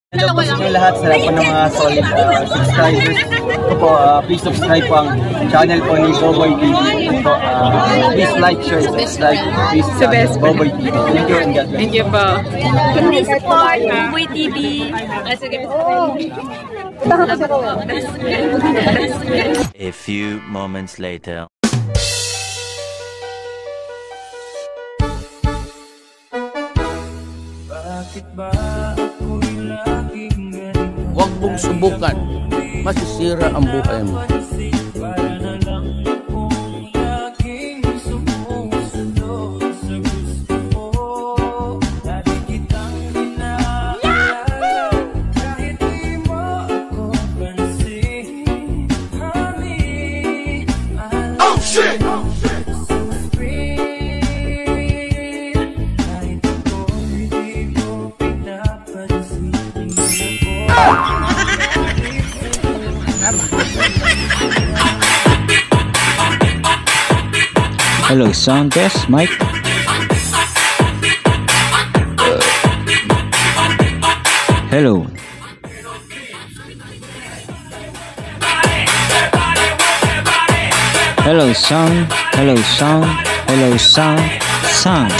Hello po sa inyo lahat, sa lahat po ng mga solid subscribers. Ito po, please subscribe po ang channel po ni Boboy TV. Ito, please like, share, subscribe. Please Boboy TV. Thank you and God bless. Thank you po. Please support Boboy TV. A few moments later. Huwag mong subukan, masisira ang buhay mo. Oh shit! Hello, sound test, mic. Hello. Hello, sound. Hello, sound. Hello, sound. Sound.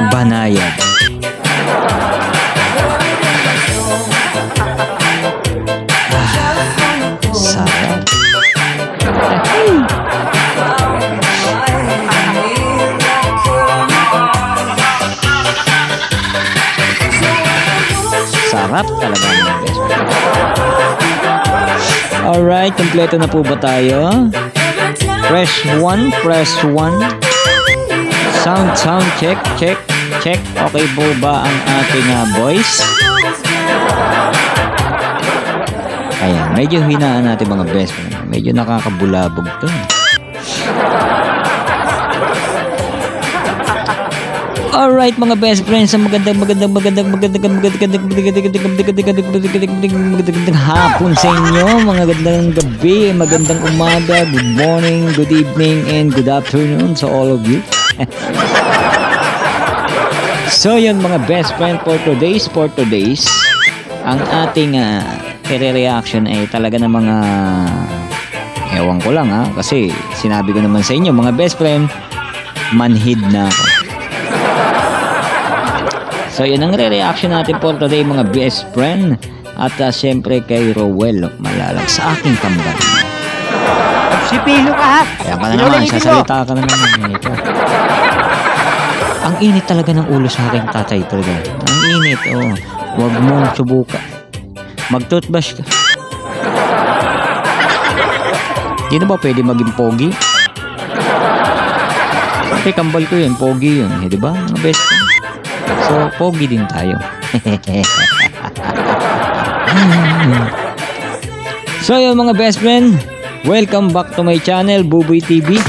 Banayad. Sarap. Sarap talaga mga best friend. Alright, kompleto na po ba tayo? Press 1, press 1. Sound check. Okay po ba ang ating voice? Ayan, medyo hinaan natin mga best friend. Medyo nakakabulabog to. Alright mga best friends, magandang hapon sa inyo, magandang gabi, magandang umaga, good morning, good evening, and good afternoon sa all of you. So yun mga best friend, for today's ang ating reaction ay talaga ng mga ewan ko lang kasi sinabi ko naman sa inyo mga best friend, manhid na ako. So yun ang re-reaction natin for today mga best friend. At siyempre kay Rowel Malalag sa aking kambal. Sipilo ka ha! Kaya ka na naman, sasalita ka na naman. Ang init talaga ng ulo sa aking tatay talaga. Ang init, oh. Huwag mong subukan. Mag-toothbrush ka. Di na ba pwede maging pogi? Kasi kambal ko yun, pogi yun. Eh, diba mga best friend? So, pogi din tayo. So, yun mga best friend, welcome back to my channel, Boboy TV.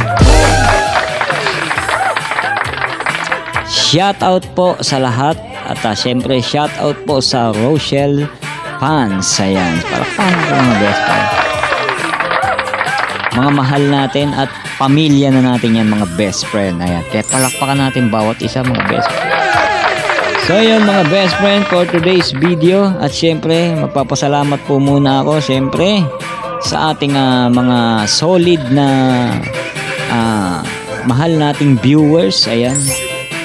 Shout out po sa lahat. At syempre, shout out po sa Rochelle fans. Ayan, para fan ko mga best friend. Mga mahal natin at pamilya na natin yan mga best friend. Ayan, kaya palakpakan natin bawat isa mga best friend. So yun mga best friend for today's video. At syempre magpapasalamat po muna ako syempre sa ating mga solid na mahal nating viewers. Ayan,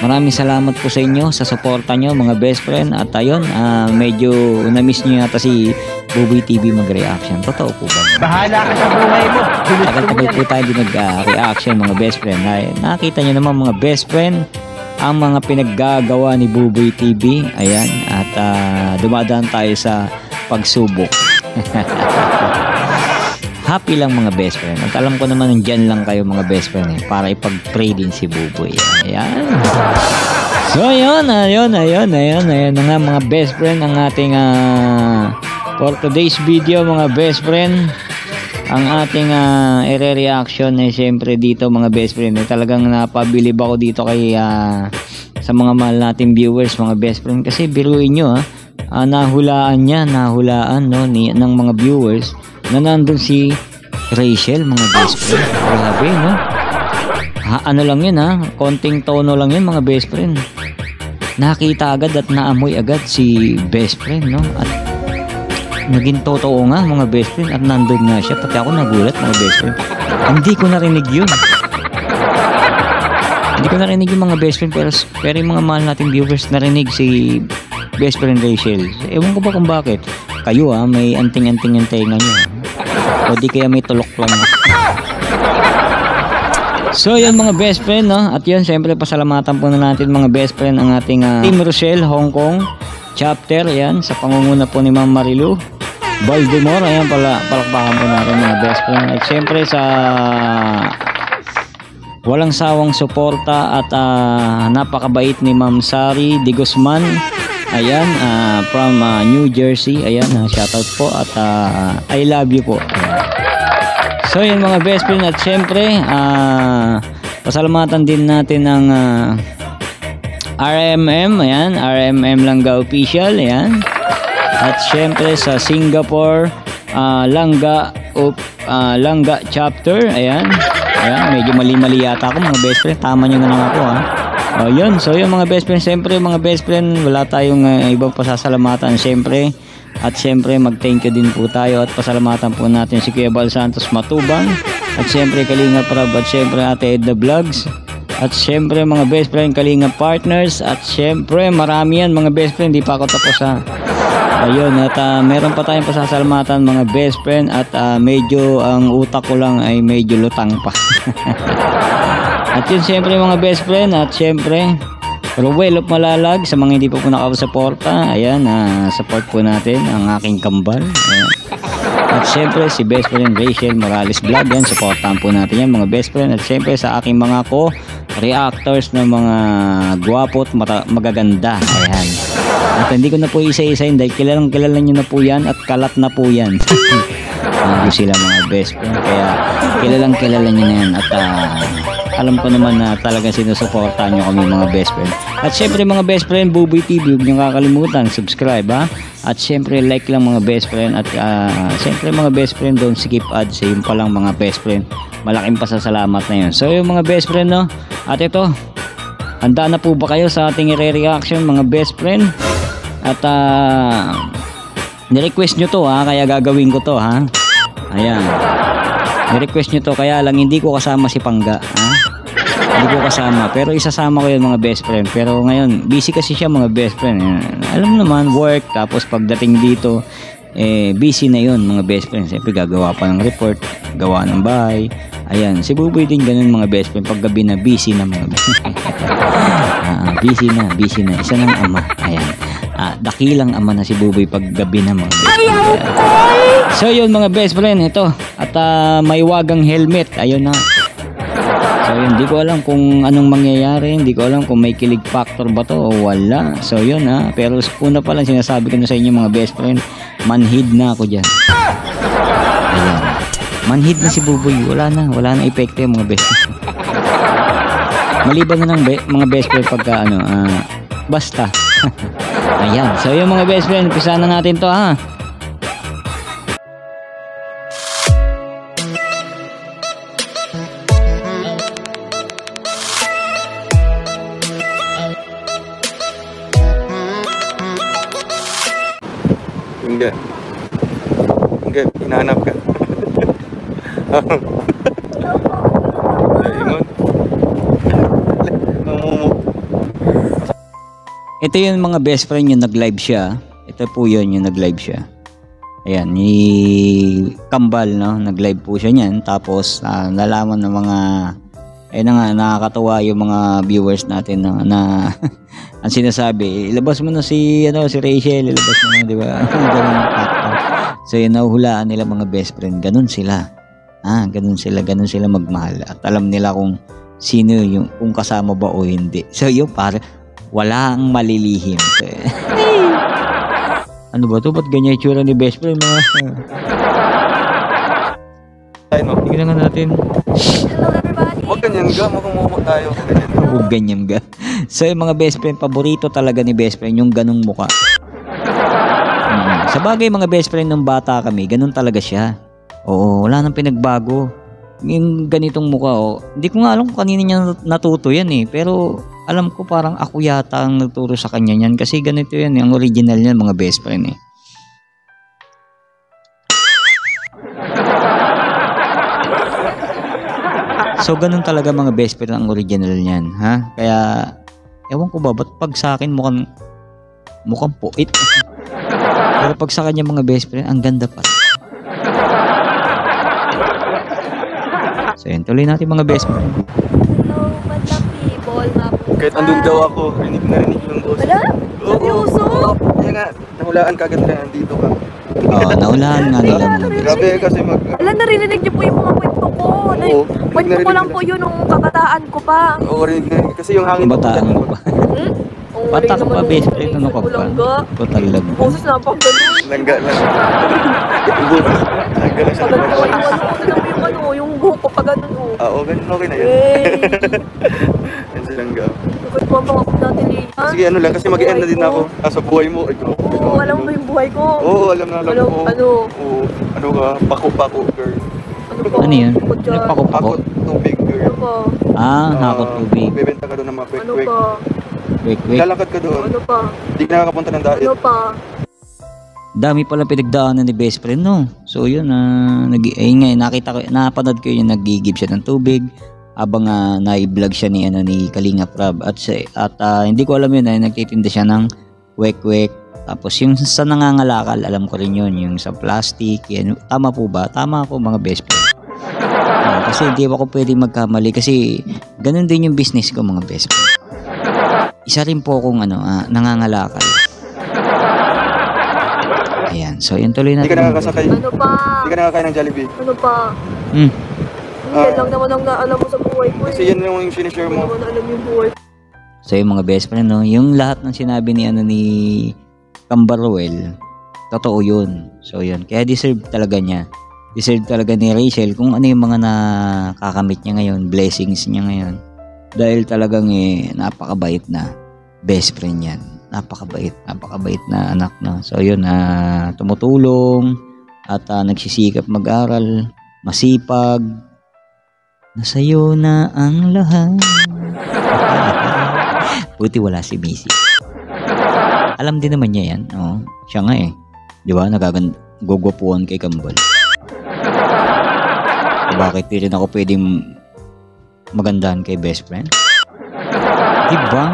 Maraming salamat po sa inyo sa suporta nyo mga best friend. At ayun, medyo na-miss nyo yata si Boboy TV mag-reaction. Totoo po ba? Bahala ka sa buhay mo. Tagal-tagal po tayo din nag-reaction mga best friend. Ay, nakita nyo naman mga best friend ang mga pinaggagawa ni Boboy TV. Ayan, at dumadaan tayo sa pagsubok. Happy lang mga best friend. At alam ko naman nandyan lang kayo mga best friend para ipag-pray din si Boboy. Ayan. So ayun na nga mga best friend ang ating for today's video mga best friend. Ang ating ire-reaction ay siyempre dito mga best friend. Talagang napabilib ako dito kay sa mga mahal nating viewers mga best friend. Kasi biruin nyo nahulaan no, ng mga viewers na nandun si Rachel mga best friend. Grabe no, ano lang yun konting tono lang yun mga best friend, nakita agad at naamoy agad si best friend no, at naging totoo nga mga best friend at nandun nga siya, pati ako nagulat mga best friend. Hindi ko narinig yun, hindi ko narinig yung mga best friend, pero yung mga mahal nating viewers narinig si best friend Rachel. Ewan ko ba kung bakit kayo may anting-anting yung tenga nyo, o di kaya may tulok lang. So yun mga best friend no? At yun syempre pasalamatan po na natin mga best friend ang ating Team Rochelle Hong Kong chapter. Ayan, sa pangunguna po ni Ma'am Marilu Baltimore. Ayan, palakpakan po natin mga best friend. At syempre sa walang sawang suporta at napakabait ni Ma'am Sari De Guzman. Ayan, from New Jersey. Ayan, shoutout po at I love you po. So yun mga best friend, at syempre pasalamatan din natin ng RMM. Ayan, RMM Langga Official. Ayan, at syempre sa Singapore Langga chapter. Ayan, medyo mali-mali yata ako mga best friend, tama nyo na lang ako yun. So yung mga best friend, siyempre mga best friend, wala tayong ibang pasasalamatan siyempre. At siyempre mag-thank you din po tayo at pasalamatan po natin si Kuya Bal Santos Matubang, at siyempre Kalinga Prab, at siyempre Ate Edna Vlogs, at siyempre mga best friend Kalinga Partners, at siyempre marami yan mga best friend, di pa ako tapos ayun, at meron pa tayong pasasalamatan mga best friend, at medyo ang utak ko lang ay medyo lutang pa. At yun siyempre mga best friend, at siyempre Rowell of Malalag, sa mga hindi pa po nakasuporta, ayan, support po natin ang aking kambal. Ayan. At siyempre si best friend Rachel Morales Vlog, yan, supportahan po natin yan mga best friend. At siyempre sa aking mga reactors na mga gwapo at magaganda. Ayan. At hindi ko na po isa-isahin dahil kilala nyo na po yan at kalat na po yan. Hindi sila mga best friend, kaya kilala nyo na yan. At alam ko naman na talagang sinusuportahan nyo kami mga best friend. At syempre mga best friend, Boboy TV, huwag nyo kakalimutan subscribe at syempre like lang mga best friend. At syempre mga best friend, don't skip ads. Yun pa lang mga best friend, malaking pasasalamat na yun. So yung mga best friend no, at ito, handa na po ba kayo sa ating re-reaction mga best friend? At ni-request nyo to kaya gagawin ko to ayan, ni-request nyo to, kaya lang hindi ko kasama si Pangga hindi ko kasama, pero isasama ko yun mga best friend. Pero ngayon busy kasi siya mga best friend, alam naman, work, tapos pagdating dito busy na yun mga best friend. Siyempre gagawa pa ng report, gawa ng bahay. Ayan, si Boboy din ganun mga best friend, pag gabi na busy na mga best friend. busy na, isa ng ama. Ayan, dakilang ama na si Boboy pag gabi na mga best friend. So yun mga best friend, ito, at may wagang helmet, ayun na. So yun, hindi ko alam kung anong mangyayari, hindi ko alam kung may kilig factor ba to o wala. So yun pero una pa lang sinasabi ko na sa inyo mga best friend, manhid na ako dyan. Ayan, manhid na si Boboy, wala na epekto yung mga best friend. Maliban na ng mga best friend pagka basta. Ayan, so yung mga best friend, umpisa na natin to Enggak, hinahanap ka. Ingon. ito yung mga best friend yung nag-live siya. Ito po yun yung nag-live siya. Ayan, ni Kambal, no? Nag-live po siya niyan. Tapos, nalaman ng mga, ayun na nga, nakakatawa yung mga viewers natin na ang sinasabi, ilabas mo na si Rachel, ilabas mo na, di ba? Ganun. So, yun, nahuhulaan nila mga best friend. Ganun sila. Ganun sila magmahal. At alam nila kung sino yung, kung kasama ba o hindi. So, yun, para walang malilihim. So, ano ba to? Ba't ganyan yung tsura ni best friend? Tingnan nga natin. Hello everybody. Huwag ganyan ga, mukhang tayo. Huwag ganyan ga. So, yung mga best friend, paborito talaga ni best friend, yung ganung muka. Sa bagay, mga best friend nung bata kami, ganun talaga siya. Oo, wala nang pinagbago. Yung ganitong mukha, hindi ko nga alam kung kanina niya natuto yan eh. Pero, alam ko parang ako yata ang nagturo sa kanya yan. Kasi ganito yan, yung original niyan, mga best friend eh. So, ganun talaga mga best friend ang original niyan, ha? Kaya, ewan ko ba, ba't pag sa akin mukhang puit? Pero pag sa kanya mga best friend, ang ganda pa. So, yun, tuloy natin mga best friend. Hello, madlang people, mabuhay. Kahit andun daw ako, narinig yung boss. Wala? Seryoso? Kaya nga, nahulaan kagad na nandito ka. Naulaan nga nila mga best Grabe kasi Wala, naririnig niyo po yung mga kwento ko. Oo, Kwento ko lang po yun nung kabataan ko pa. Oo, rinig. Kasi yung hangin Bataan mo pa. Ang Bata ka naman pa, yung best friend. Ano ka pa? Langga. Ito talaga. Boses na pang ganun. Langga lang. Yung butas. Langga lang siya. Pagod ko yung buhok ko pa ganun. Oo, ganun okay na yun. Hey! Yan si Langga. Bakit mo ang mga natin yan? Sige, ano lang, kasi mag-end na din ako. Sa buhay mo. Oo, alam mo yung buhay ko. Oo, alam na alam ko. Ano? Oo, ano ka, pako-pako, girl. Ano yun? Bukod dyan. Nagpako-pako? Hakot tubig, girl. Ano pa? Hakot tubig. Bebenta ka doon ng mga Ano quick-quick. pa? Wait. Lalakad ka doon. Ano pa? Hindi ka nakakapunta ng diet. Ano pa? Dami palang pinagdaanan ni best friend, no? So, yun, nakita ko, napanood ko yung nag-give siya ng tubig habang na-vlog siya ni Kalinga Prab. At hindi ko alam yun, nagtitinda siya ng wek-wek. Tapos yung sa nangangalakal, alam ko rin yun, yung sa plastic. Yan. Tama po ba? Tama ako mga best friend. Kasi hindi ako pwedeng magkamali kasi ganun din yung business ko mga best friend. Isa rin po akong nangangalakal. Ayan, so yun tuloy natin. Hindi ka nakakasakay. Ano pa? Hindi ka nakakain ng Jollibee. Ano pa? Yan lang naman ang naalam mo sa buhay ko. Kasi yan yung sinishare Hindi mo. naman alam yung buhay ko. So yung mga best friend, no, yung lahat ng sinabi ni Cambaruel, totoo yun. So yun, kaya deserve talaga niya. Deserve talaga ni Rachel kung ano yung mga nakakamit niya ngayon, blessings niya ngayon. Dahil talagang napakabait na best friend yan. Napakabait na anak na. So yun, tumutulong at nagsisikap mag-aral, masipag. Nasa'yo na ang lahat. Buti wala si Missy. Alam din naman niya yan. Oh, siya nga eh. Di ba? Gugwapuan kay Kambal. Bakit di rin ako pwedeng magandahan kay best friend? Di ba?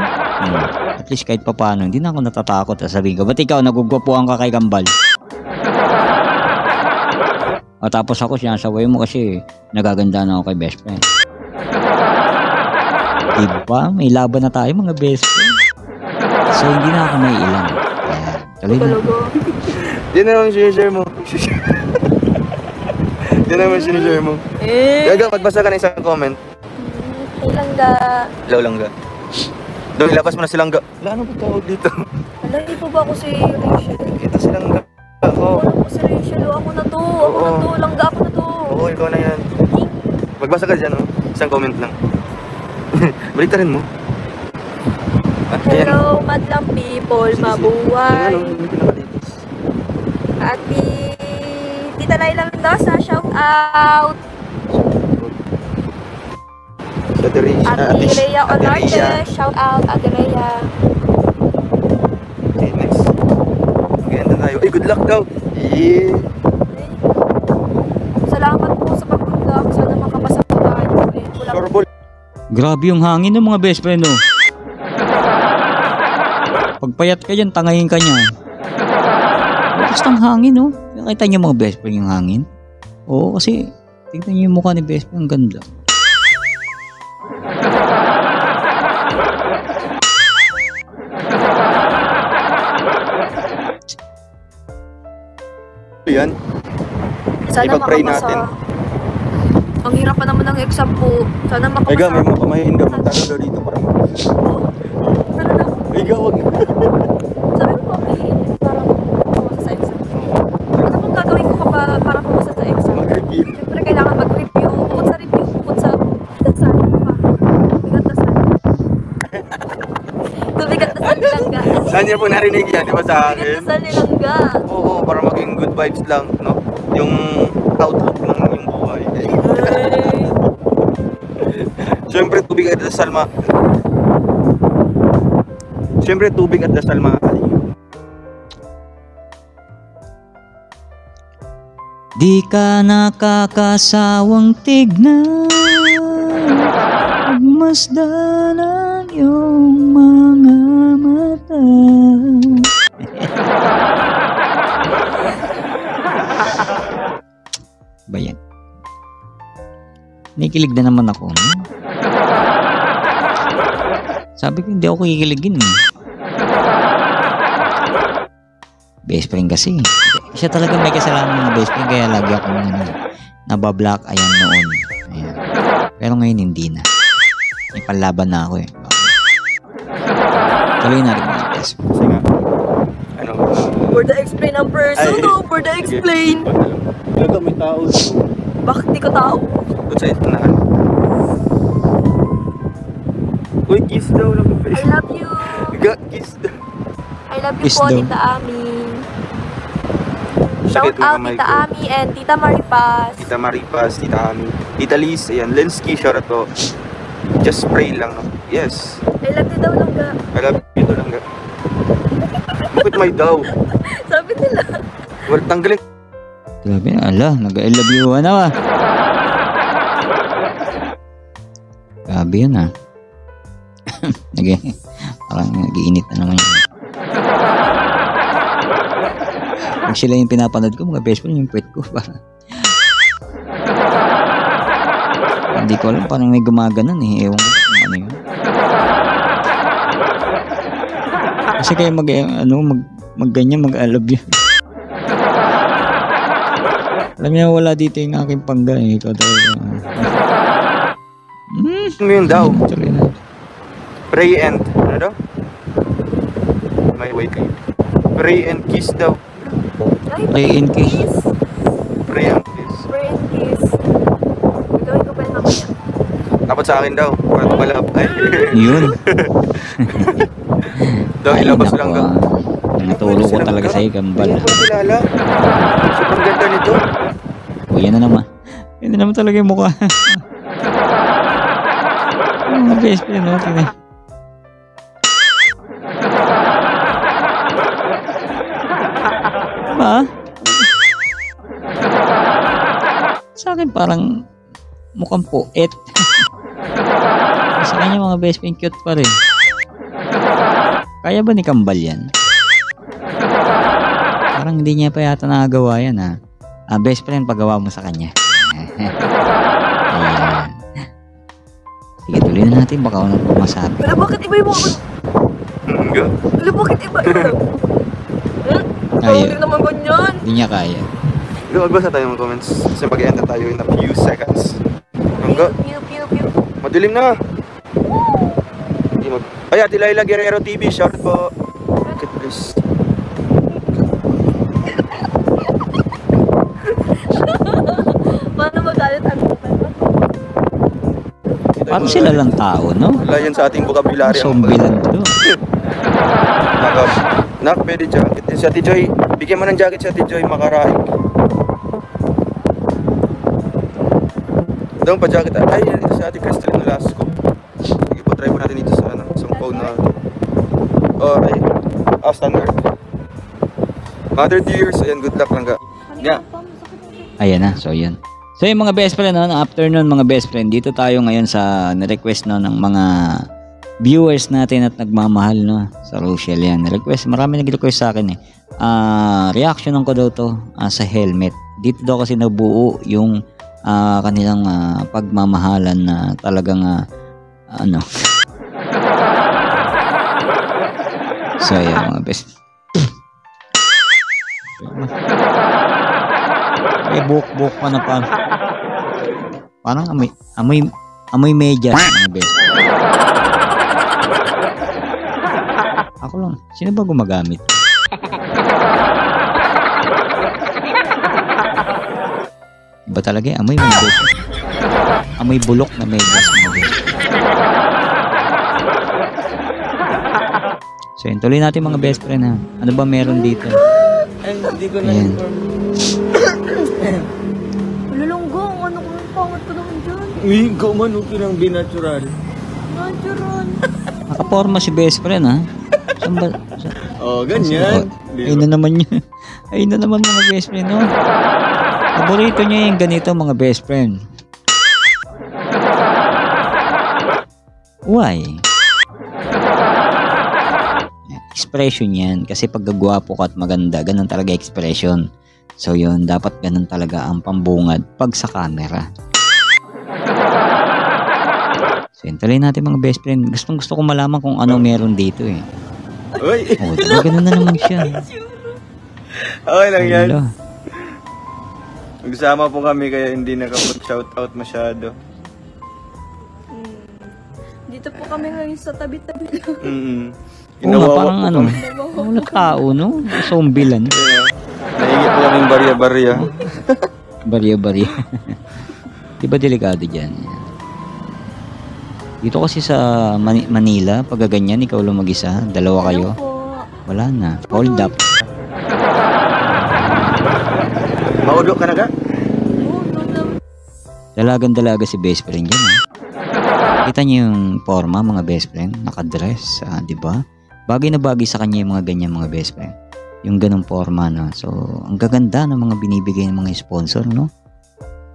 At least kahit papaano, hindi na ako natatakot. Sabihin ko, ba't ikaw nagugwapuan ka kay Kambal? O tapos ako sinasaway mo kasi nagaganda na ako kay best friend. Diba? May laban na tayo mga best friend. So hindi na ako may ilang. Tuloy na. Yan na naman sinishare mo. Yan na naman sinishare mo. Gaga, magbasa ka ng isang comment. Langga. Hello, Langga. Doon, ilabas mo na si Langga. Wala, ano ba tawag dito? Alam, di po ba ako si Rachel? Ito si Langga. Ako. Ako si Rachel. Ako na to. Langga ako na to. Oo, ikaw na yan. Magbasa ka dyan, oh. Isang comment lang. Baliktarin mo. Hello, madlang people, mabuhay. Ati Tita Laila Mendoza, shout out. Ati Rhea Olarte, shout out. Ati Rhea. Okay, next. Maganda tayo. Ay, good luck daw. Yeah. Salamat po sa pagpunta. Sana makapasa po tayo. Grabe yung hangin ng mga best friend, oh. Pagpayat ka dyan, tangayin ka niya. Basta ang hangin, no? Nakita niyo mga best friend yung hangin? Oo, kasi tignan niyo yung mukha ni best friend, ang ganda. Yan. Sana Ipag-pray makapasa. natin. Ang hirap pa naman ng exam po. Sana makapasa. Ega, may mga pamahiin ka mong talo dito parang. Sana na. Ega, wag. Sabi ko, parang pumasa sa exam. Ano pong gagawin ko para pumasa sa exam? Mag-review. Siyempre, kailangan mag-review. Bukod sa review, bukod sa dasal pa. Bigat dasal. Tubigat dasal nilangga. Saan niyo po narinig yan? Di ba sa Bigat akin? dasal nilangga. Oo, para maging good vibes lang, no? Yung outlook ng yung buhay. Siyempre, tubig at dasal Siyempre, tubig at dasal mga kalingap. Di ka nakakasawang tignan, pagmasdan ang iyong mga mata. Ba yan? Nakikilig na naman ako. No? Sabi ko hindi ako kikiligin eh. Best friend kasi. Siya talaga may kasalanan ng best friend kaya lagi akong nabablock ayan noon. Ayan. Pero ngayon hindi na. May panlaban na ako eh. Tuloy na rin mga best friend. Kasi nga, ano? For the explain ang person, Ay. no? For the explain. Talaga may tao dito. Bakit di ka tao? Doon sa itunahan. Uy, kiss daw lang. I love you. Kiss daw. I love you Kiss po, daw. Tita Ami. Sakit Shout ng out kamay Tita ko. Ami and Tita Maripas. Tita Maripas, Tita Ami, Tita Liz, ayan, Lensky, shoutout to. Just pray lang, no? Yes. I love you daw lang ga. I love you to lang. Bakit may daw? Sabi nila. Well, tanggalin. Grabe, ala, nag-I love you na ah. Grabe yun ah. Parang nag-iinit na naman yun. Pag sila yung pinapanood ko, mga best friend, yung pet ko. Hindi ko alam, parang may gumaganon eh. Ewan ko kung ano yun. Kasi kayo mag-ganyan, mag-I love you. Alam niya, wala dito yung aking pangga eh. Ikaw talaga. Ano yun daw? Tuloy na. Pray and, ano daw? May wait kayo. Pray and kiss daw. Ay, Pray and kiss. Pray and kiss. Pray and kiss. Gagawin ko pa yun mamaya. Dapat sa akin daw. Para tumalab. Ay. Yun. Daw, Ay, ilabas nako, lang daw. Naturo ko talaga sa ikambal. Hindi ko kilala. Sobrang ganda nito. O, yan na naman. Yan na naman talaga yung mukha. Mga best friend, no? Tingnan. Diba? Sa akin parang mukhang poet. Sa kanya mga best friend cute pa rin. Kaya ba ni Kambal yan? Parang hindi niya pa yata nakagawa yan ha. Best friend, pagawa mo sa kanya. Ayan. Sige, tuloy na natin. Baka ako nang pumasabi. Pero bakit iba yung mga... Pero bakit iba yun? Ayaw. Hindi naman ganyan. Hindi niya kaya. Magbasa tayo ng comments. Kasi mag-enter tayo in a few seconds. Hangga. Pew, pew, pew. Madilim na. Ay, Ate Laila Guerrero TV. Shout out po. Okay, please. Paano magalit ang Parang sila lang tao, no? Wala yan sa ating vocabulary. Zombie lang to. Nak, pwede jacket. Si Ate Joy, bigyan mo ng jacket si Ate Joy, makaraig. Daw pa jacket. Ay, yan ito si Ate Crystal Nolasco. Sige po, try po natin dito sa phone na. Okay. Standard. Mother dears, ayan, good luck lang ka. Yeah. Ayan na, so yun. So yung mga best friend, no, after nun mga best friend, dito tayo ngayon sa na-request no, ng mga viewers natin at nagmamahal, no, sa Rochelle yan. Request, marami nag-request sa akin eh. Reaction ko daw to sa helmet. Dito daw kasi nabuo yung kanilang pagmamahalan na talagang ano. So yeah, mga best. Buhok pa na pa. Parang amoy medyas, mga best. Ako lang. Sino ba gumagamit? Iba talaga eh. Amoy mga best. Amoy bulok na medyas, mga best. So yun, tuloy natin mga best friend ha. Ano ba meron dito? Ay, hindi ko na Ayan. Lulunggong, ano kung pangat ko naman dyan? Uy, man, okay lang binatural. Natural. Nakaporma si best friend ha. Saan ba? Oh, ganyan. Ayun na naman yun. Ayun na naman mga best friend, no? Paborito niya yung ganito mga best friend. Why? Expression yan. Kasi pag gagwapo ka at maganda, ganun talaga expression. So yun, dapat ganun talaga ang pambungad pag sa camera. So yun, tuloy natin mga best friend. Gusto ko malaman kung ano meron dito eh. Uy! Oh, diba ganun na naman siya. Okay lang yan. Hello. Magsama po kami kaya hindi nakapag-shoutout masyado. Dito po kami ngayon sa tabi-tabi lang. Oo nga, parang ano, parang nagkao, no? Zombie lang. Naingit po kaming barya-barya. Barya-barya. Di ba delikado dyan? Dito kasi sa Manila, pag ganyan, ikaw lang mag-isa, dalawa kayo, wala na. Hold up. Maudok ka na ka? Dalagan-dalaga si best friend dyan, ha? Kita niyo yung forma, mga best friend, nakadress, di ba? Bagay na bagay sa kanya yung mga ganyan, mga best friend. Yung ganong forma, no? So, ang gaganda ng mga binibigay ng mga sponsor, no?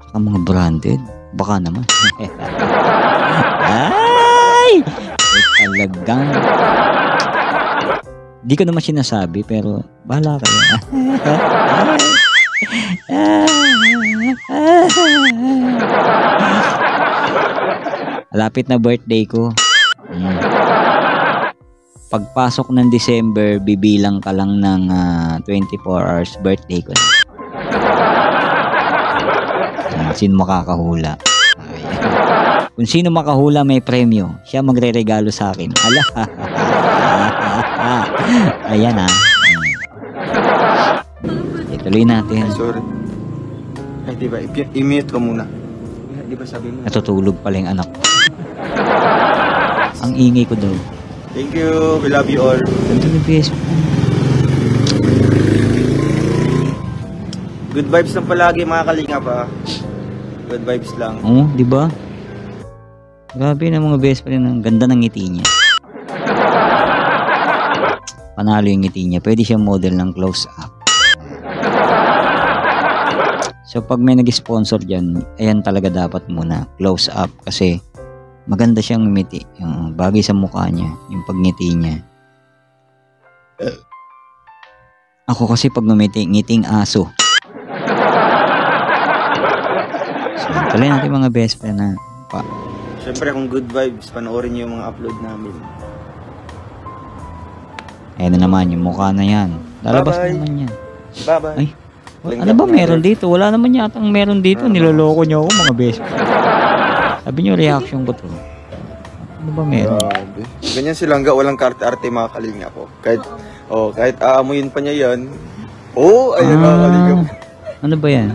Saka mga branded. Baka naman. Ay! Talagang. Di ko naman sinasabi, pero bahala kayo. Lapit na birthday ko. Pagpasok ng December, bibilang ka lang ng 24 hours birthday ko. Sino makakahula? Kung sino makahula may premyo, siya magre-regalo sa akin. Ala. Ayan ha. Ituloy natin. Sorry. Ay, diba? I-mute ko muna. Di ba sabi mo? Natutulog pala yung anak ko. Ang ingay ko daw. Thank you. We love you all. Ganda ng PS. Good vibes lang palagi mga kalinga pa. Good vibes lang. Oo, di ba? Grabe na mga best friend. Ang ganda ng ngiti niya. Panalo yung ngiti niya. Pwede siya model ng close-up. So pag may nag-sponsor dyan, ayan talaga dapat muna. Close-up. Kasi maganda siyang ngiti. Yung bagay sa mukha niya. Yung pagngiti niya. Ako kasi pag ngumiti, ngiting aso. So tuloy natin mga best friend na Siyempre kung good vibes, panoorin niyo yung mga upload namin. Ayan na naman, yung mukha na yan. Lalabas Bye-bye. na naman yan. Bye-bye. Ay, ano ba meron dito? Wala naman yatang meron dito. Niloloko niyo ako mga best friend. Sabi niyo reaction ko to. Ano ba meron? Grabe. Ganyan silang walang karte-arte mga kalinga po. Kahit aamuyin pa niya yan. Ayun mga kalinga po. Ano ba yan?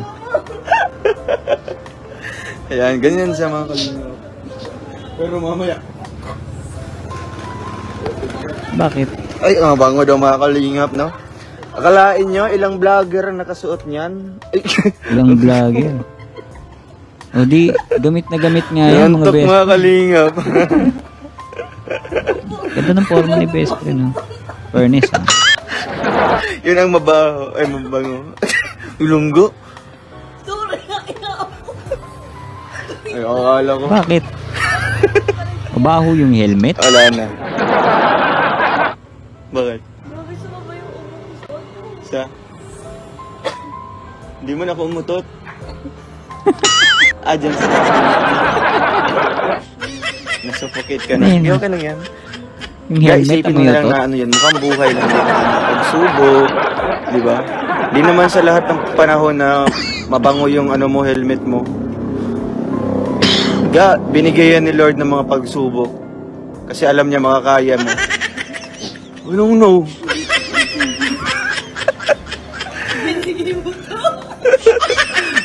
Ayan, ganyan siya mga kalinga. Pero mamaya. Bakit? Ay, bango daw mga kalingap, no? Akalain nyo, ilang vlogger ang nakasuot niyan? Ay, Ilang vlogger. O di, gamit na gamit nga yan mga nantok best. mga kalingap. Ganda ng forma ni best friend. No? Furnace. Ha? Yun ang mabaho. Ay, mabango. Ulunggo. Ay, akala ko. Bakit? Mabaho yung helmet. Wala na. Bakit? Grabe, sumaba yung umuusot. Sa? Hindi mo na kumutot? Dyan sa nasuffocate ka na. Ayun. Hindi, okay lang yan. Yung Kaya helmet isipin ang mo na lang utot. na ano yan, mukhang buhay lang yan. Pagsubok, di ba? Di naman sa lahat ng panahon na mabango yung ano mo, helmet mo. Binigay yan ni Lord ng mga pagsubok. Kasi alam niya makakaya mo. Oh, no.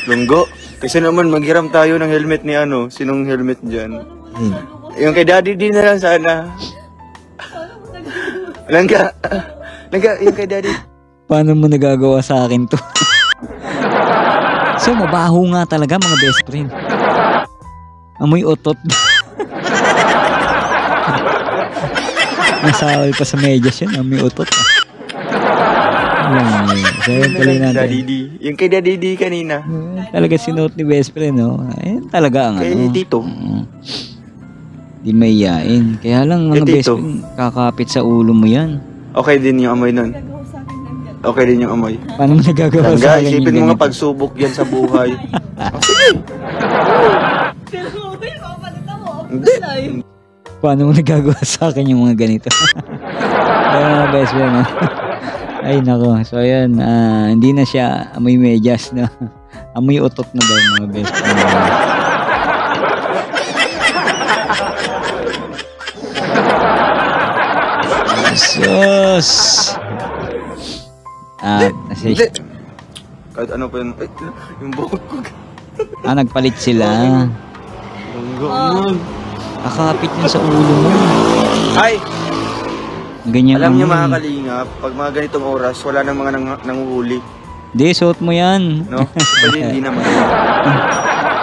Lunggo. Kasi naman maghiram tayo ng helmet ni ano. Sinong helmet dyan? Yung kay Daddy D na lang sana. Langga, yung kay Daddy. Paano mo nagagawa sa akin to? So, mabaho nga talaga mga best friend. Amoy utot. Nasawal pa sa medyas yun. Amoy utot. Ayan, so, yun tuloy natin. Daddy D. Yung kay Daddy D kanina. Talaga sinuot ni best friend, no? Ayun talaga ang Kay ano. Tito. Di may yain. Kaya lang, mga Tito. best friend, kakapit sa ulo mo yan. Okay din yung amoy nun. Okay din yung amoy. Paano mo nagagawa Langga, sa akin isipin yung mo nga ganito? pagsubok yan sa buhay. Oh, sige. Pero okay, makapalita mo. Hindi. Paano mo nagagawa sa akin yung mga ganito? Ayun mga best friend, no? Ay nako. So ayan, hindi na siya amoy medyas na. Amoy utot na daw mga best friend. Sus! Hindi. Kahit ano pa yun. Ay, yung buhok ko. Nagpalit sila. Langga naman. Kakapit yun sa ulo mo. Ay! Ganyan Alam niyo amoy. mga kalingap, pag mga ganitong oras, wala nang mga nanguhuli. Di, suot mo yan. No? Pwede hindi naman.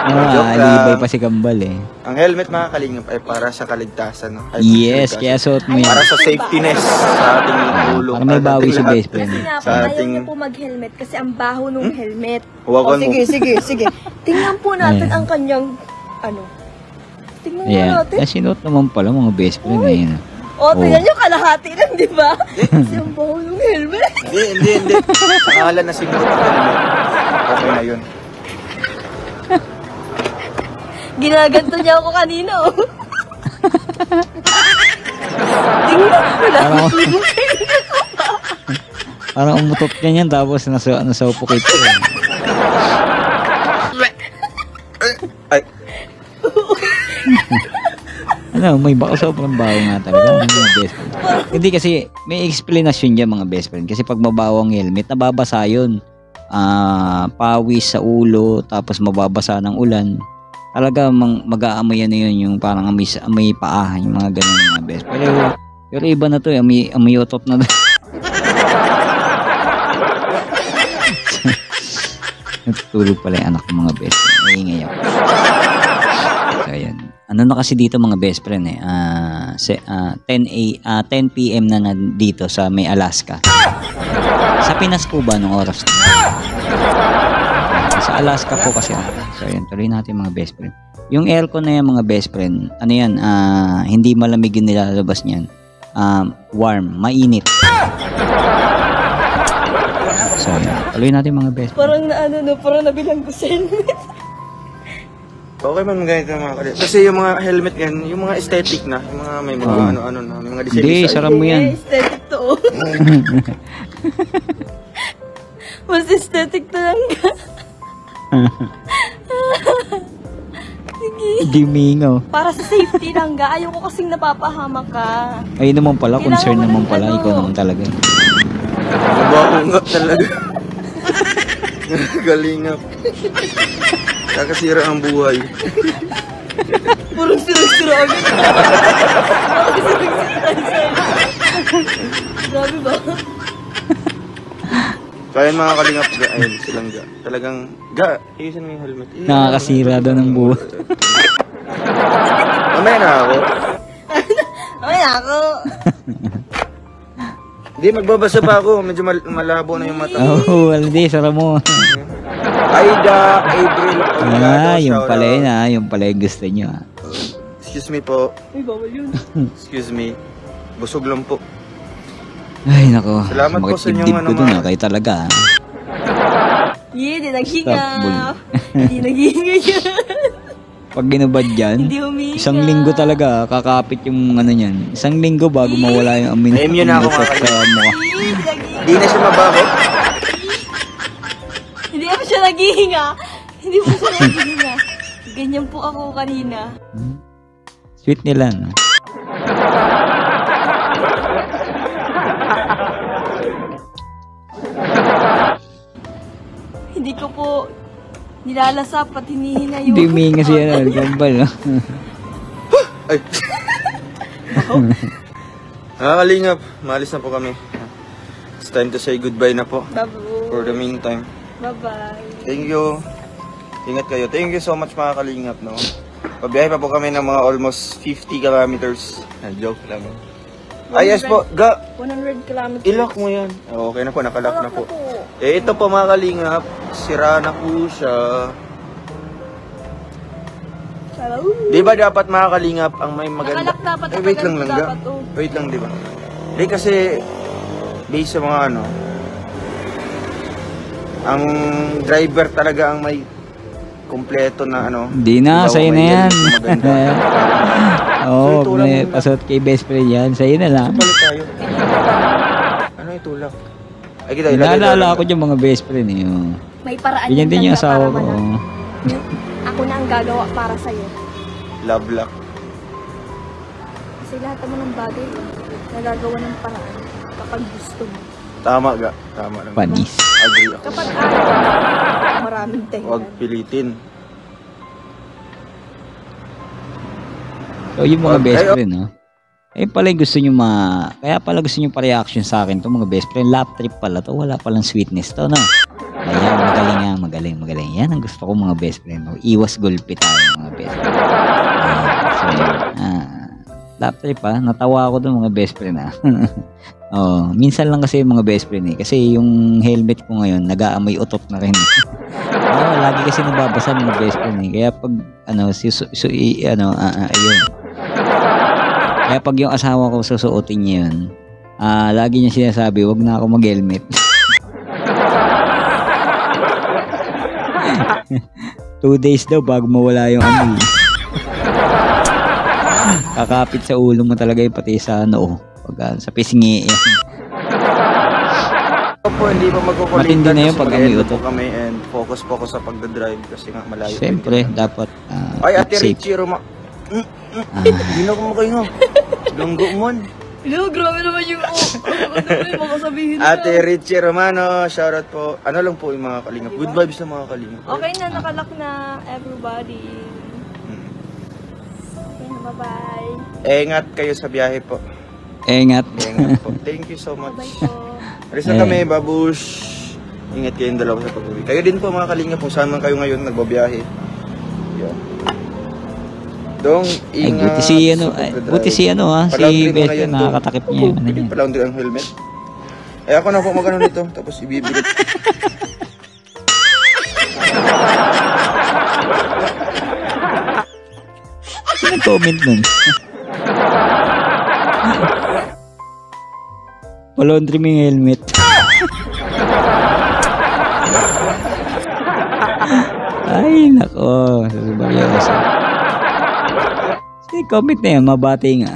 Joke Alibay lang. pa si Kambal eh. Ang helmet mga kalingap ay para sa kaligtasan. No? Ay, Yes, kaligtasan. kaya suot mo yan. Para sa safety ness sa ating ulo. Para may bawi si best Kasi friend. nga po, Sa ayaw ating- niya po mag-helmet kasi ang baho nung helmet. Huwagan mo. Sige. Tingnan po natin Ayan. ang kanyang, ano. Tingnan nga Ayan. natin. Kaya sinuot naman pala mga best friend na yun. Tingnan niyo, kalahati lang, di ba? Kasi ang baho nung helmet. Hindi. Sa ngalan na sinuot ang helmet. Okay na yun. Ginaganto niya ako kanina, oh. Tingnan ko lang. Parang umutot ka niyan tapos nasa-upukit ko. Ay, Ano, may baka sobrang baho nga talaga. Ano mga best friend? Hindi kasi may explanation dyan mga best friend. Kasi pag mabaho ang helmet, nababasa yun. Pawis sa ulo, tapos mababasa ng ulan. Talaga mag-aamoy na yun yung parang amoy paa, yung mga ganun mga best. Pero iba na to, amoy utot na to. Natutulog pala yung anak ng mga best friend. Maingay ako. So, ayan. Ano na kasi dito mga best friend eh. 10 PM na dito sa may Alaska. Sa Pinas po ba nung oras na? Sa Alaska po kasi. So, ayan. Tuloy natin mga best friend. Yung aircon na yan mga best friend, ano yan, hindi malamig yung nilalabas niyan. Warm, mainit. So, ayan. Tuloy natin mga best friend. Parang nabilang ko sa helmet. okay man ganito mga kalingap. Kasi yung mga helmet yan, yung mga aesthetic na, yung mga may mga ano-ano na, may mga design. Hindi, sarap mo yan. Aesthetic to, oh. Mas aesthetic to lang ka. Sige. Gimingaw. Para sa safety lang ga. Ayoko kasing napapahamak ka. Ay naman pala, concern Kailangan mo naman ng pala, ano. ikaw naman talaga. Mabaho nga talaga. Kalingap. Kakasira ang buhay. Purong sira-sira agad. Purong sira-sira. Grabe ba? Kaya mga kalingap, ayun, silang ga. Talagang, ayusin mo yung helmet. Nakakasira daw ng buhay. Mamaya na ako. Ay, ako. Hindi, magbabasa pa ako. Medyo malabo na yung mata. Oh, hindi, sara mo. Aida, April, Olgado, Yung shout pala out. yun yung pala yung gusto nyo. Excuse me po. Ay, bawal yun. Excuse me. Busog lang po. Ay, nako. Salamat po sa inyong ko dun, kayo talaga. Hindi Stop, naghinga. Hindi naghinga yan. Pag ginubad yan, Hindi huminga. isang linggo talaga, kakapit yung ano niyan. Isang linggo bago mawala yung amin. Ayun yun ako, mga sa mukha. Hindi naghinga. Hindi na siya mabaho. Hindi ako siya naghihinga. Hindi po siya naghihinga. Ganyan po ako kanina. Sweet nila, no? Hindi ko po nilalasap at hinihina yung... Hindi huminga siya, no? Gambal, no? Ay. Kalingap, maalis na po kami. It's time to say goodbye na po. Babu. For the meantime. Bye-bye. Thank you. Ingat kayo. Thank you so much mga kalingap, no? Pabiyahe pa po kami ng mga almost 50 kilometers. Joke lang. Ay, yes po. 100 kilometers. Ilak mo yan. Okay na po, nakalak na po. Eh, ito po mga kalingap. Sira na po siya. Hello? Di ba dapat mga kalingap ang may maganda? Nakalak dapat. Wait lang lang. dapat, oh. Wait lang, di ba? Di kasi, based sa mga ano, ang driver talaga ang may kompleto na ano. Hindi na, Daw sa'yo na may yan. maganda. Oo, So, itulak may muna. pasot kay best friend yan. Sa'yo na lang. Balik tayo. Ano itulak? Ay, kita ilagay Naalala tayo. ako yung mga best friend eh. oh. May paraan Ganyan din yung ganda asawa para ko. manang. Ako na ang gagawa para sa'yo. Love luck. Kasi lahat naman ng bagay, nagagawa ng paraan kapag gusto mo. Tama ga. Tama lang. Panis. Agree ako. Kapag ayaw, maraming Huwag dahilan. pilitin. So, yung mga Wag best kayo. friend, no? Eh, pala gusto nyo kaya pala gusto nyo pa-reaction sa akin to mga best friend. Lap trip pala to. Wala palang sweetness to, no? Ayan, magaling nga. Magaling. Yan ang gusto ko mga best friend. No? Iwas gulpi tayo mga best friend. So, yun. Lap trip ha. Natawa ako doon mga best friend ha. Oh, minsan lang kasi yung mga best friend eh. Kasi yung helmet ko ngayon, nag-aamoy utot na rin. Lagi kasi nababasa mga best friend eh. Kaya pag, ayun. Kaya pag yung asawa ko susuotin niya yun, lagi niya sinasabi, wag na ako mag-helmet. 2 days daw bago mawala yung amoy. Kakapit sa ulo mo talaga yung pati sa noo. Pag sa pisngi yan. Po, hindi pa magkukulitan. Matindi na yun pag kasi kami mag-end utot. po kami and focus sa pagdadrive kasi nga malayo. Siyempre, dapat Ay, Ate safe. Richie, Hindi na ko makahinga. Lunggo mo. Hello, grabe naman yung makasabihin na. Ate Richie Romano, shoutout po. Ano lang po yung mga kalingap. Good vibes na mga kalingap. Okay na, nakalak na everybody. Okay na, bye-bye. Ingat kayo sa biyahe po. Ingat. Ingat po. Thank you so much. Bye po. Alis na kami, babush. Ingat kayong dalawa sa pag-uwi. Kayo din po mga kalingap kung saan man kayo ngayon nagbabiyahe. Yan. Dong, Ay, ingat. buti si Palaundry mo Beth na yan, Dong. nakakatakip niya yung ano Hindi niya. palaundry ang helmet. Eh ako na po magano nito, tapos ibibigay. Ano comment nun? Palaundry mo yung helmet. Ay, nako. Seryoso. Sige, comment na yan. Mabati nga.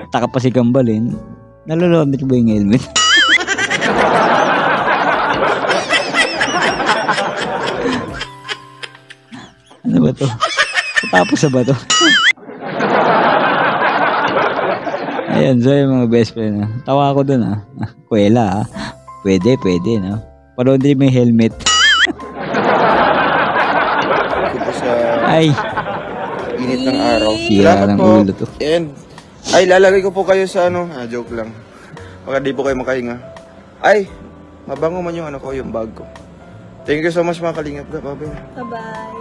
Taka pa si Kambalin. Nalalaundry ba yung helmet? Ano ba to? Tapos na ba to? Ayan, so yung mga best friend. Tawa ako dun Kuwela Pwede, no? Palaundry mo yung helmet. Ito sa Ay, init ng araw. sira Salamat ng po. ulo to. And, ay, lalagay ko po kayo sa ano. Joke lang. Baka di po kayo makahinga. Ay, mabango man yung ano ko, yung bag ko. Thank you so much mga kalingap. Bye-bye. Bye-bye.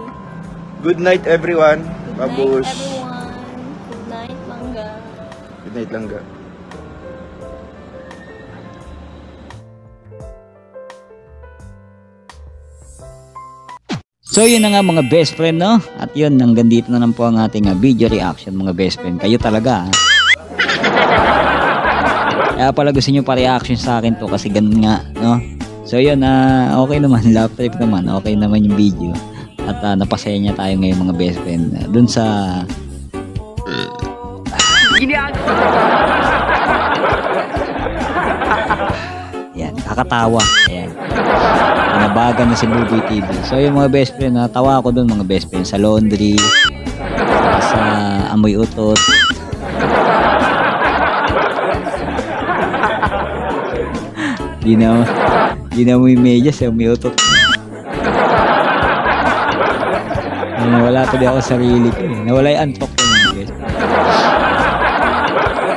Good night everyone. Good night, Babush. everyone. Good night, Mangga. Good night langga. So yun na nga mga best friend, no? At yun, hanggang dito na lang po ang ating video reaction mga best friend. Kayo talaga, ha? Kaya pala gusto nyo pa-reaction sa akin to kasi ganun nga, no? So yun, okay naman, love trip naman, okay naman yung video. At napasaya niya tayo ngayon mga best friend. Dun sa... Yan, kakatawa. Ayan. Panabagan na si Boboy TV. So yung mga best friend, natawa ako dun mga best friend sa laundry, sa amoy utot. Di na mo yung medyas, amoy utot. Nawala tuloy ako sa sarili ko. Nawala yung antok ko mga best friend.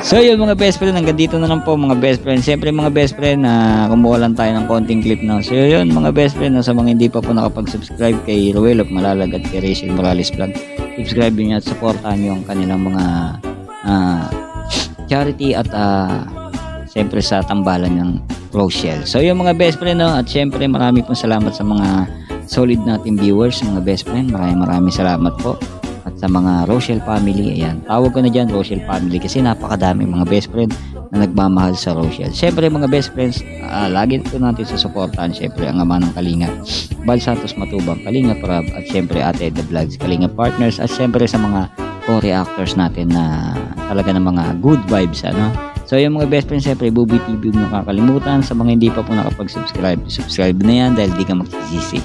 So yun mga best friend, hanggang dito na lang po mga best friend. Siyempre mga best friend, kumuha lang tayo ng konting clip na. So yun mga best friend, sa mga hindi pa po nakapag-subscribe kay Ruel of Malalag at kay Rachel Morales Vlog, subscribe nyo at supportahan nyo ang kanilang mga charity at siyempre sa tambalan ng Rochelle. So yung mga best friend, at siyempre marami pong salamat sa mga solid nating viewers mga best friend. Maraming salamat po. At sa mga Rochelle family, ayan, tawag ko na dyan Rochelle family kasi napakadami mga best friend na nagmamahal sa Rochelle. Siyempre mga best friends, lagi po natin susuportahan siyempre ang ama ng Kalinga, Bal Santos Matubang, Kalinga Prab, at siyempre Ate The Vlogs, Kalinga Partners, at siyempre sa mga co-reactors natin na talaga ng mga good vibes, ano. So yung mga best friends, siyempre Boboy TV, huwag nakakalimutan. Sa mga hindi pa po nakapag-subscribe, subscribe na yan dahil di ka magsisisi.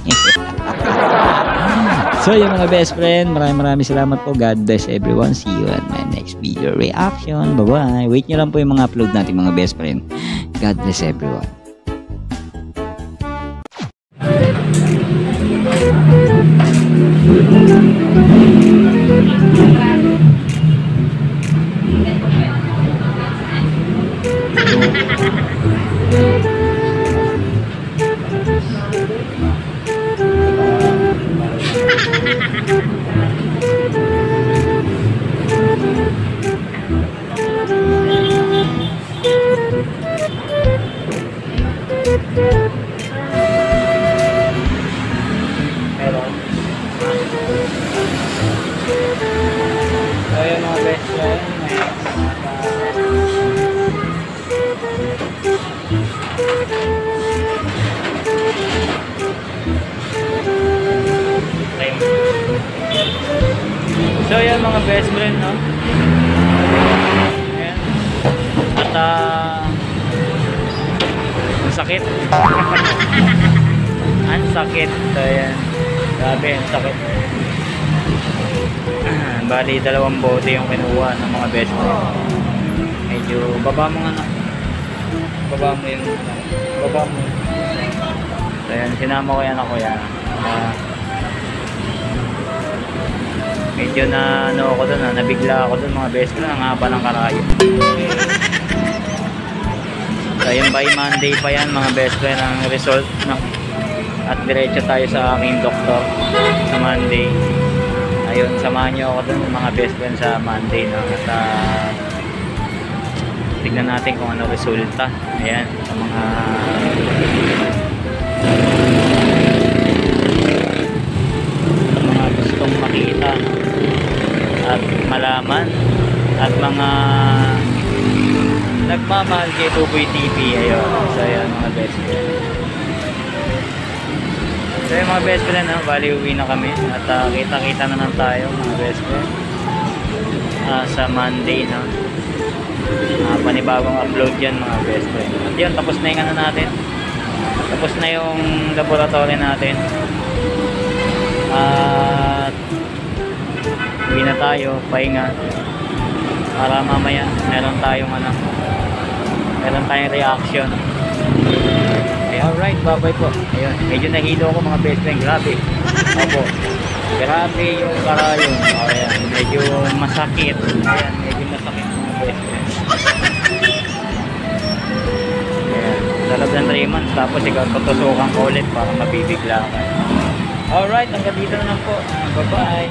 So yung mga best friend, maraming salamat po. God bless everyone. See you on my next video reaction. Bye bye. Wait nyo lang po yung mga upload natin mga best friend. God bless everyone. So yung mga best friend, so yan mga best friend, no? Ayan. At ang sakit. Ang sakit. So yan. Grabe, ang sakit. Bali, 2 bote yung kinuha ng mga best friend. Medyo baba mo nga na. Baba mo yung baba mo. So yan, sinama ko yan ako yan. Medyo na ano ako dun, nabigla ako dun mga best friend, ang haba ng karayo. So yung by Monday pa yan mga best friend ang result, no? At diretso tayo sa aking doktor sa Monday. Ayun, samahan nyo ako dun mga best friend sa Monday, no? At tignan natin kung ano resulta. Ayan, sa mga gustong makita at malaman at mga nagmamahal kay Boboy TV. Ayun, so ayan mga best friend. So yung mga best friend, bali uwi na kami at kita-kita na lang tayo mga best friend sa Monday, no? Panibagong upload yan mga best friend. At yun, tapos na yung ano natin, tapos na yung laboratory natin at uwi na tayo, pahinga para mamaya meron tayong reaction. Alright, bye bye po. Ayun, medyo nahilo ako mga best friend. Grabe. Opo. Grabe yung karayon. Ayan, medyo masakit. Ayan, medyo masakit mga best friend. Ayan, dalab ng 3 months. Tapos ikaw tutusukan ko ulit para mabibigla ka. Alright, hanggang dito na lang po. Bye bye.